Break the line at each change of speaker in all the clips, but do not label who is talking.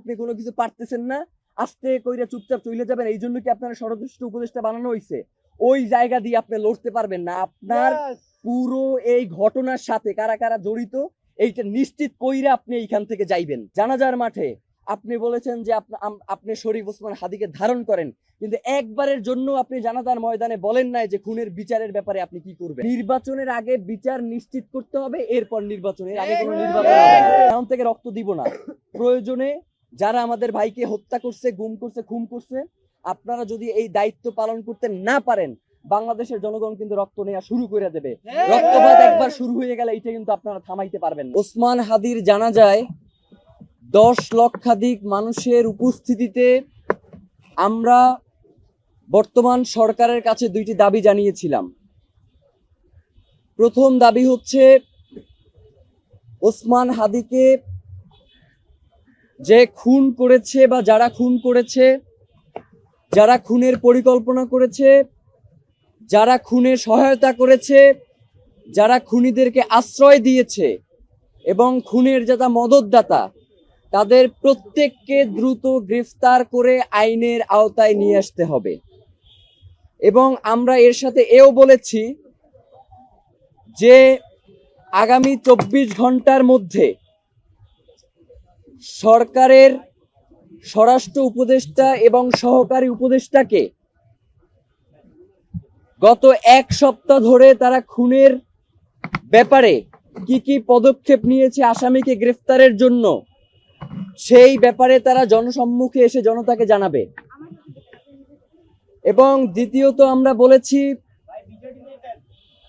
আপনি কোনো কিছু পারতেছেন না, আস্তে কইরা চুপচাপ চলে যাবেন, এই জন্য কি আপনার ষড়যন্ত্র উপদেষ্টা বানানো হয়েছে? ওই জায়গা দিয়ে আপনি লড়তে পারবেন না। আপনার পুরো এই ঘটনার সাথে কারা কারা জড়িত এইটা নিশ্চিত কইরা আপনি এইখান থেকে যাইবেন। জানাজার মাঠে আপনি বলেছেন যে আপনি শরীফ ওসমান হাদিকে ধারণ করেন, কিন্তু একবারের জন্য আপনি জানাজার ময়দানে বলেন নাই যে খুনের বিচারের ব্যাপারে আপনি কি করবেন। নির্বাচনের আগে বিচার নিশ্চিত করতে হবে, এরপর নির্বাচনের আগে কোনো নির্বাচন হবে না। এখন থেকে রক্ত দিব না। প্রয়োজনে যারা আমাদের ভাইকে হত্যা করছে, গুম করছে, খুন করছে, আপনারা যদি এই দায়িত্ব পালন করতে না পারেন, বাংলাদেশের জনগণ কিন্তু রক্ত নেওয়া শুরু করে দেবে। রক্তপাত একবার শুরু হয়ে গেলে এটা কিন্তু আপনারা থামাইতে পারবেন না। ওসমান হাদির জানাজায় 10 লক্ষাধিক মানুষের উপস্থিতিতে আমরা বর্তমান সরকারের কাছে 2টি দাবি জানিয়েছিলাম। প্রথম দাবি হচ্ছে, ওসমান হাদিকে যে খুন করেছে বা যারা খুন করেছে, যারা খুনের পরিকল্পনা করেছে, যারা খুনে সহায়তা করেছে, যারা খুনিদেরকে আশ্রয় দিয়েছে এবং খুনের যারা মদতদাতা, তাদের প্রত্যেককে দ্রুত গ্রেফতার করে আইনের আওতায় নিয়ে আসতে হবে। এবং আমরা এর সাথে এও বলেছি যে আগামী 24 ঘন্টার মধ্যে সরকারের স্বরাষ্ট্র উপদেষ্টা এবং সহকারী উপদেষ্টাকে গত 1 সপ্তাহ ধরে তারা খুনের ব্যাপারে কি কি পদক্ষেপ নিয়েছে আসামিকে গ্রেফতারের জন্য, সেই ব্যাপারে তারা জনসম্মুখে এসে জনতাকে জানাবে। এবং দ্বিতীয়ত আমরা বলেছি,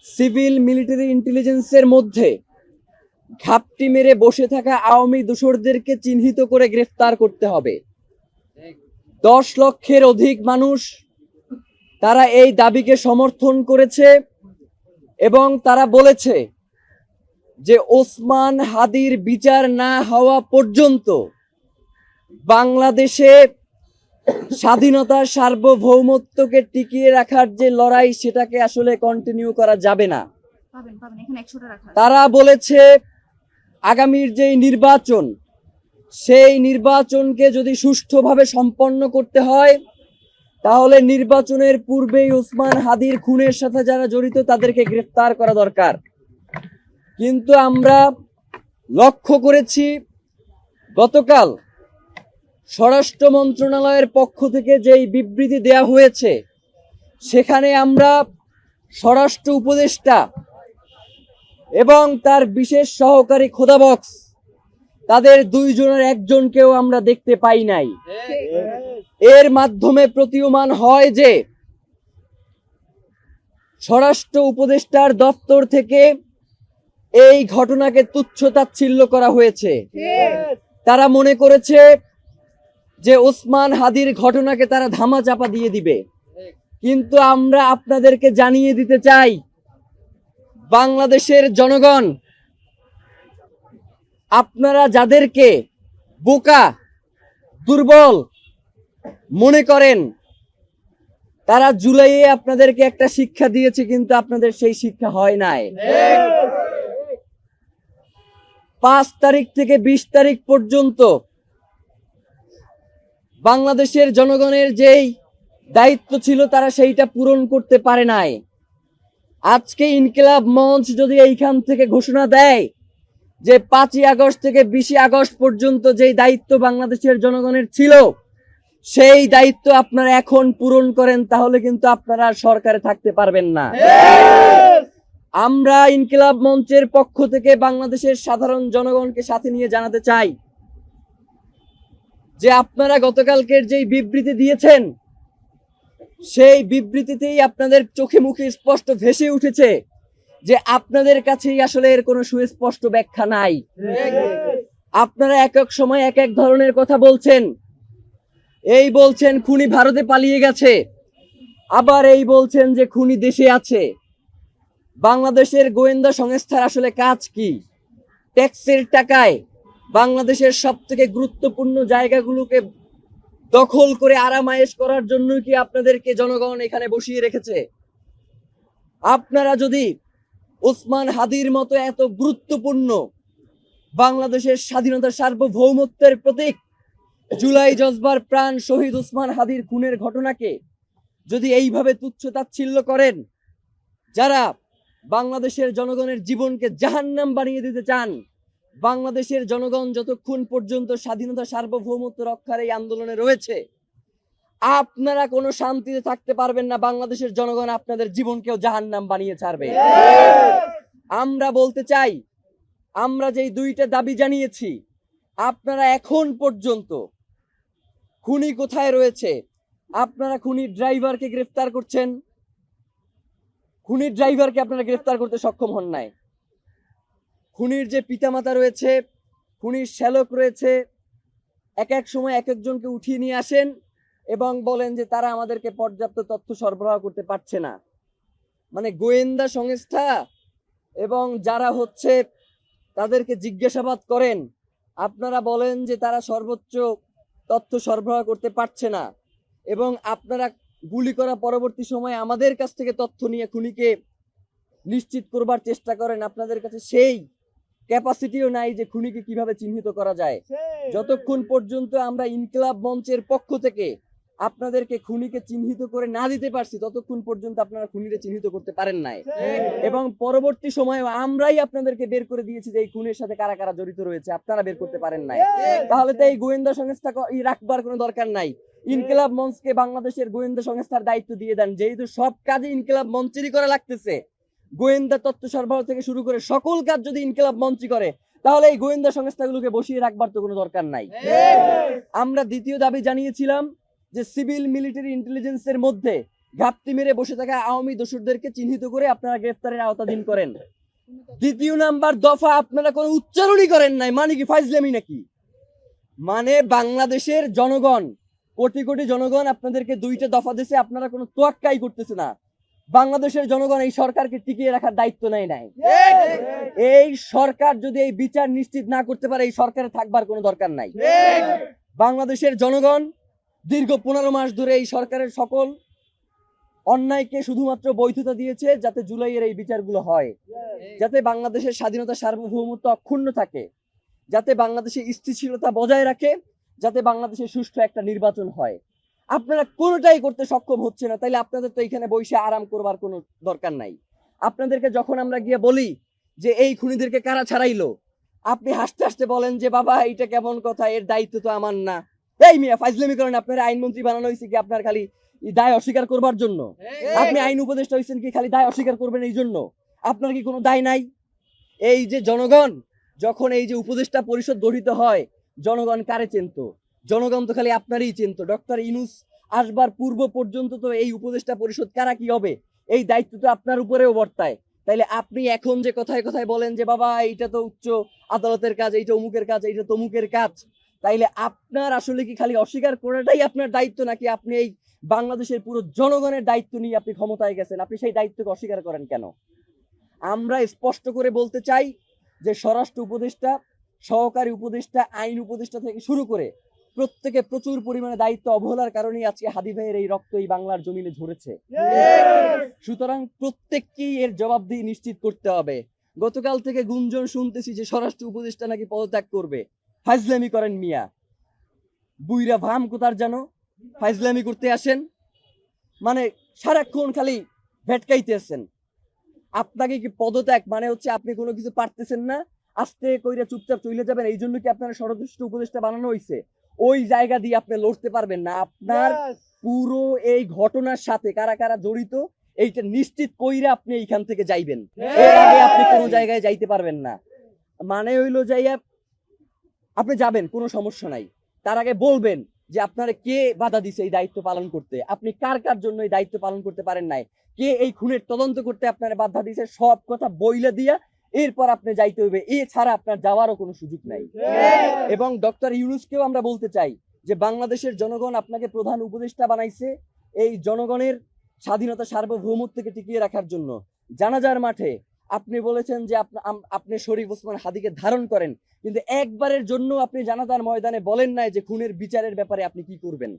সিভিল মিলিটারি ইন্টেলিজেন্সের মধ্যে ঘাপটি মেরে বসে থাকা আওয়ামী দোসরদেরকে চিহ্নিত করে গ্রেফতার করতে হবে। 10 লক্ষের অধিক মানুষ তারা এই দাবিকে সমর্থন করেছে এবং তারা বলেছে যে ওসমান হাদির বিচার না হওয়া পর্যন্ত বাংলাদেশে স্বাধীনতার সার্বভৌমত্বকে টিকিয়ে রাখার যে লড়াই, সেটাকে আসলে কন্টিনিউ করা যাবে না। তারা বলেছে আগামীর যেই নির্বাচন, সেই নির্বাচনকে যদি সুষ্ঠুভাবে সম্পন্ন করতে হয়, তাহলে নির্বাচনের পূর্বেই ওসমান হাদির খুনের সাথে যারা জড়িত তাদেরকে গ্রেফতার করা দরকার। কিন্তু আমরা লক্ষ্য করেছি গতকাল স্বরাষ্ট্র মন্ত্রণালয়ের পক্ষ থেকে যেই বিবৃতি দেয়া হয়েছে, সেখানে আমরা স্বরাষ্ট্র উপদেষ্টা এবং তার বিশেষ সহকারী খোদাবক্স, তাদের 2 জনের একজনকেও আমরা দেখতে পাই নাই। এর মাধ্যমে প্রতীয়মান হয় যে স্বরাষ্ট্র উপদেষ্টার দপ্তর থেকে এই ঘটনাকে তুচ্ছ-তাচ্ছিল্য করা হয়েছে। তারা মনে করেছে যে ওসমান হাদির ঘটনাকে তারা ধামাচাপা দিয়ে দিবে। কিন্তু আমরা আপনাদেরকে জানিয়ে দিতে চাই, বাংলাদেশের জনগণ, আপনারা যাদেরকে বোকা, দুর্বল মনে করেন, তারা জুলাইয়ে আপনাদেরকে একটা শিক্ষা দিয়েছে, কিন্তু আপনাদের সেই শিক্ষা হয় নাই। 5 তারিখ থেকে 20 তারিখ পর্যন্ত বাংলাদেশের জনগণের যেই দায়িত্ব ছিল তারা সেইটা পূরণ করতে পারে নাই। আজকে ইনকিলাব মঞ্চ যদি এইখান থেকে ঘোষণা দেয় যে 5ই আগস্ট থেকে 20 আগস্ট পর্যন্ত যেই দায়িত্ব বাংলাদেশের জনগণের ছিল, সেই দায়িত্ব আপনারা এখন পূরণ করেন, তাহলে কিন্তু আপনারা সরকারে থাকতে পারবেন না। আমরা ইনকিলাব মঞ্চের পক্ষ থেকে বাংলাদেশের সাধারণ জনগণকে সাথে নিয়ে জানাতে চাই যে আপনারা গতকালকের যেই বিবৃতি দিয়েছেন, সেই বিবৃতিতেই আপনাদের চোখে মুখে স্পষ্ট ভেসে উঠেছে যে আপনাদের কাছেই আসলে এর কোনো সুস্পষ্ট ব্যাখ্যা নাই। আপনারা এক এক সময় এক এক ধরনের কথা বলছেন। এই বলছেন খুনি ভারতে পালিয়ে গেছে, আবার এই বলছেন যে খুনি দেশে আছে। বাংলাদেশের গোয়েন্দা সংস্থার আসলে কাজ কি? ট্যাক্সের টাকায় বাংলাদেশের সবথেকে গুরুত্বপূর্ণ জায়গাগুলোকে দখল করে আরামায়েশ করার জন্য কি আপনাদেরকে জনগণ এখানে বসিয়ে রেখেছে? আপনারা যদি ওসমান হাদির মতো এত গুরুত্বপূর্ণ বাংলাদেশের স্বাধীনতার সার্বভৌমত্বের প্রতীক জুলাই জজবার প্রাণ শহীদ ওসমান হাদির খুনের ঘটনাকে যদি এইভাবে তুচ্ছ-তাচ্ছিল্য করেন, যারা বাংলাদেশের জনগণের জীবনকে জাহান্নাম বানিয়ে দিতে চান, বাংলাদেশের জনগণ যতক্ষণ পর্যন্ত স্বাধীনতা সার্বভৌমত্ব রক্ষার এই আন্দোলনে রয়েছে, আপনারা কোনো শান্তিতে থাকতে পারবেন না। বাংলাদেশের জনগণ আপনাদের জীবনকেও জাহান্নাম বানিয়ে ছাড়বে। আমরা বলতে চাই, আমরা যেই দুইটা দাবি জানিয়েছি, আপনারা এখন পর্যন্ত খুনি কোথায় রয়েছে? আপনারা খুনির ড্রাইভারকে গ্রেফতার করছেন, খুনির ড্রাইভারকে আপনারা গ্রেফতার করতে সক্ষম হন নাই। খুনির যে পিতামাতা রয়েছে, খুনির শ্যালক রয়েছে, এক এক সময় এক একজনকে উঠিয়ে নিয়ে আসেন এবং বলেন যে তারা আমাদেরকে পর্যাপ্ত তথ্য সরবরাহ করতে পারছে না। মানে গোয়েন্দা সংস্থা এবং যারা হচ্ছে তাদেরকে জিজ্ঞাসাবাদ করেন, আপনারা বলেন যে তারা সর্বোচ্চ তথ্য সরবরাহ করতে পারছে না, এবং আপনারা গুলি করা পরবর্তী সময়ে আমাদের কাছ থেকে তথ্য নিয়ে খুনিকে নিশ্চিত করবার চেষ্টা করেন। আপনাদের কাছে সেই ক্যাপাসিটিও নাই যে খুনিকে কিভাবে চিহ্নিত করা যায়। যতক্ষণ পর্যন্ত আমরা ইনকিলাব মঞ্চের পক্ষ থেকে আপনাদেরকে খুনিকে চিহ্নিত করে না দিতে পারছি, ততক্ষণ পর্যন্ত আপনারা খুনিকে চিহ্নিত করতে পারেন নাই। এবং পরবর্তী সময়ে আমরাই আপনাদেরকে বের করে দিয়েছি যে এই খুনের সাথে কারা কারা জড়িত রয়েছে, আপনারা বের করতে পারেন নাই। তাহলে তো এই গোয়েন্দা সংস্থা রাখবার কোনো দরকার নাই। ইনকিলাব মঞ্চকে বাংলাদেশের গোয়েন্দা সংস্থার দায়িত্ব দিয়ে দেন। যেহেতু সব কাজে ইনকিলাব মঞ্চেরই করা লাগতেছে, গোয়েন্দা তথ্য সরবরাহ থেকে শুরু করে সকল কাজ যদি ইনকিলাব মঞ্চই করে, তাহলে এই গোয়েন্দা সংস্থাগুলোকে বসিয়ে রাখবার তো কোনো দরকার নাই। আমরা দ্বিতীয় দাবি জানিয়েছিলাম যে সিভিল মিলিটারি ইন্টেলিজেন্সের মধ্যে ঘাপটি মেরে বসে থাকা আওয়ামী দোসরদেরকে চিহ্নিত করে আপনারা গ্রেফতারের আওতাধীন করেন। দ্বিতীয় নাম্বার দফা আপনারা কোনো উচ্চারণই করেন নাই। মানে কি ফাইজলামি নাকি? মানে বাংলাদেশের জনগণ, কোটি কোটি জনগণ আপনাদেরকে দুইটা দফা দিয়েছে, আপনারা কোনো তোয়াক্কাই করতেছে না। বাংলাদেশের জনগণ এই সরকারকে টিকিয়ে রাখার দায়িত্ব নেয় নাই। এই সরকার যদি এই বিচার নিশ্চিত না করতে পারে, এই সরকারে থাকবার কোনো দরকার নাই। বাংলাদেশের জনগণ দীর্ঘ 15 মাস ধরে এই সরকারের সকল অন্যায়কে শুধুমাত্র বৈধতা দিয়েছে যাতে জুলাইয়ের এই বিচারগুলো হয়, যাতে বাংলাদেশের স্বাধীনতা সার্বভৌমত্ব অক্ষুণ্ণ থাকে, যাতে বাংলাদেশের স্থিতিশীলতা বজায় রাখে, যাতে বাংলাদেশে সুষ্ঠু একটা নির্বাচন হয়। আপনারা কোনোটাই করতে সক্ষম হচ্ছে না। তাইলে আপনাদের তো এখানে বসে আরাম করবার কোনো দরকার নাই। আপনাদেরকে যখন আমরা গিয়ে বলি যে এই খুনিদেরকে কারা ছাড়াইলো, আপনি হাসতে হাসতে বলেন যে বাবা এটা কেমন কথা, এর দায়িত্ব তো আমার না। এই মিয়া ফাইজলামি করেন। আপনার আইনমন্ত্রী বানানো হয়েছে কি আপনার খালি দায় অস্বীকার করবার জন্য? আপনি আইন উপদেষ্টা হয়েছেন কি খালি দায় অস্বীকার করবেন এই জন্য? আপনার কি কোনো দায় নাই? এই যে জনগণ যখন এই যে উপদেষ্টা পরিষদ গঠিত হয়, জনগণ কারে চিনতো? জনগণ তো খালি আপনারই চিনতো। ডক্টর ইউনূস আসবার পূর্ব পর্যন্ত তো এই উপদেষ্টা পরিষদ কারা কি হবে এই দায়িত্ব তো আপনার উপরেও বর্তায়। তাইলে আপনি এখন যে কথায় কথায় বলেন যে বাবা এইটা তো উচ্চ আদালতের কাজ, এইটা অমুকের কাজ, এইটা তমুকের কাজ, তাইলে আপনার আসলে কি খালি অস্বীকার করাটাই আপনার দায়িত্ব, নাকি আপনি এই বাংলাদেশের পুরো জনগণের দায়িত্ব নিয়ে আপনি ক্ষমতায় গেছেন? আপনি সেই দায়িত্বকে অস্বীকার করেন কেন? আমরা স্পষ্ট করে বলতে চাই যে স্বরাষ্ট্র উপদেষ্টা, সহকারী উপদেষ্টা, আইন উপদেষ্টা থেকে শুরু করে প্রত্যেকে প্রচুর পরিমাণে দায়িত্ব অবহেলার কারণেই আজকে হাদি ভাইয়ের এই রক্ত এই বাংলার জমিনে ঝরেছে। সুতরাং প্রত্যেককেই এর জবাবদিহি নিশ্চিত করতে হবে। গতকাল থেকে গুঞ্জন শুনতেছি যে স্বরাষ্ট্র উপদেষ্টা নাকি পদত্যাগ করবে। ফাইজলামি করেন মিয়া, বুইরা ভাম কোথার জানো ফাইজলামি করতে আসেন। মানে সারাক্ষণ খালি ভেটকাইতে আসেন। আপনাকে কি পদত্যাগ মানে হচ্ছে আপনি কোনো কিছু পারতেছেন না, আস্তে কইরা চুপচাপ চলে যাবেন, এই জন্য কি আপনার স্বরাষ্ট্র উপদেষ্টা বানানো হয়েছে? ওই জায়গা দিয়ে আপনি লড়তে পারবেন না। আপনার পুরো এই ঘটনার সাথে কারা কারা জড়িত এইটা নিশ্চিত কইরা আপনি এইখান থেকে যাইবেন, এর আগে আপনি কোনো জায়গায় যাইতে পারবেন না। মানে হইলো যাইয়া আপনি যাবেন, কোনো সমস্যা নাই, তার আগে বলবেন যে আপনারা কে বাধা দিছে এই দায়িত্ব পালন করতে, আপনি কার কার জন্য এই দায়িত্ব পালন করতে পারেন নাই, কে এই খুনের তদন্ত করতে আপনারা বাধা দিছে, সব কথা বইলা দিয়া এরপর আপনি যাইতে হইবে। এছাড়া আপনার যাওয়ারও কোনো সুযোগ নাই। এবং ডক্টর ইউনূসকেও আমরা বলতে চাই যে বাংলাদেশের জনগণ আপনাকে প্রধান উপদেষ্টা বানাইছে এই জনগণের স্বাধীনতা সার্বভৌমত্বকে টিকিয়ে রাখার জন্য। জানাজার মাঠে আপনি বলেছেন যে আপনি শরীফ ওসমান হাদিকে ধারণ করেন, কিন্তু একবারের জন্য আপনি জানাজার ময়দানে বলেন নাই যে খুনের বিচারের ব্যাপারে আপনি কি করবেন।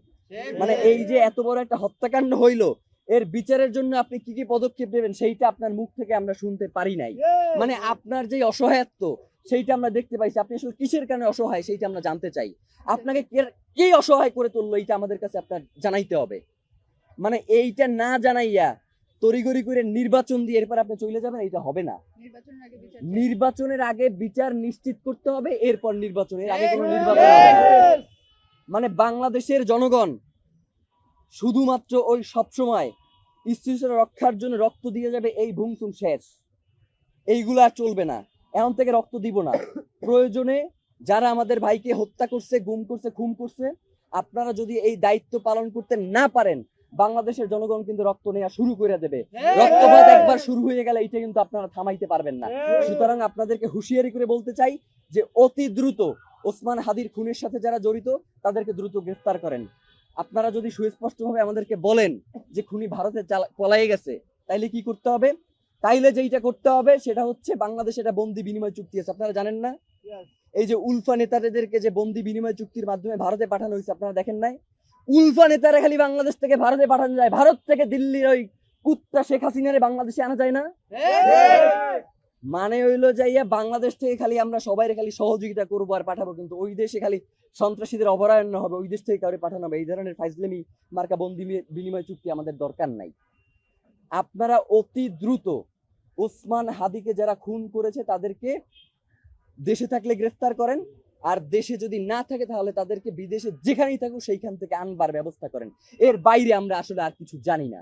মানে এই যে এত বড় একটা হত্যাকাণ্ড হইলো, এর বিচারের জন্য আপনি কি কি পদক্ষেপ নেবেন সেইটা আপনার মুখ থেকে আমরা শুনতে পারি নাই। মানে আপনার যে অসহায়ত্ব, সেইটা আমরা দেখতে পাইছি। আপনি আসলে কিসের কারণে অসহায় সেইটা আমরা জানতে চাই। আপনাকে কে অসহায় করে তুললো এইটা আমাদের কাছে আপনার জানাইতে হবে। মানে এইটা না জানাইয়া তড়িঘড়ি করে নির্বাচন দিয়ে এরপর আপনি চলে যাবেন, এইটা হবে না। নির্বাচনের আগে বিচার নিশ্চিত করতে হবে, এরপর নির্বাচনের আগে কোনো নির্বাচন হবে না। মানে বাংলাদেশের জনগণ শুধুমাত্র ওই সবসময় স্থিতিশীলতা রক্ষার জন্য রক্ত দিয়ে যাবে, এই ভুংসুম শেষ, এইগুলো আর চলবে না। এখন থেকে রক্ত দিব না। প্রয়োজনে যারা আমাদের ভাইকে হত্যা করছে, গুম করছে, খুন করছে, আপনারা যদি এই দায়িত্ব পালন করতে না পারেন, বাংলাদেশের জনগণ কিন্তু রক্ত নেওয়া শুরু করে দেবে। রক্তপাত একবার শুরু হয়ে গেলে এটা কিন্তু আপনারা থামাইতে পারবেন না। সুতরাং আপনাদেরকে হুঁশিয়ারি করে বলতে চাই যে অতি দ্রুত ওসমান হাদির খুনের সাথে যারা জড়িত তাদেরকে দ্রুত গ্রেফতার করেন। আপনারা যদি সুস্পষ্টভাবে আমাদেরকে বলেন যে খুনি ভারতে পলায়ে গেছে, তাইলে কি করতে হবে? তাইলে যেইটা করতে হবে সেটা হচ্ছে, বাংলাদেশে একটা বন্দি বিনিময় চুক্তি আছে, আপনারা জানেন না? এই যে উলফা নেতাদেরকে যে বন্দি বিনিময় চুক্তির মাধ্যমে ভারতে পাঠানো হয়েছে, আপনারা দেখেন নাই? উলফা নেতারা খালি বাংলাদেশ থেকে ভারতে পাঠানো যায়, ভারত থেকে দিল্লির ওই কুত্তা শেখ হাসিনারে বাংলাদেশে আনা যায় না। মানে হইলো যাইয়া বাংলাদেশ থেকে খালি আমরা সবাই খালি সহযোগিতা করবো আর পাঠাবো, কিন্তু ওই দেশে খালি সন্ত্রাসীদের অভয়ারণ্য হবে, ওই দেশ থেকে কাউরে পাঠানো হবে। এই ধরনের ফাইজলামি মার্কা বন্দি বিনিময় চুক্তি আমাদের দরকার নাই। আপনারা অতি দ্রুত ওসমান হাদিকে যারা খুন করেছে তাদেরকে দেশে থাকলে গ্রেফতার করেন, আর দেশে যদি না থাকে তাহলে তাদেরকে বিদেশে যেখানেই থাকুক সেইখান থেকে আনবার ব্যবস্থা করেন। এর বাইরে আমরা আসলে আর কিছু জানি না।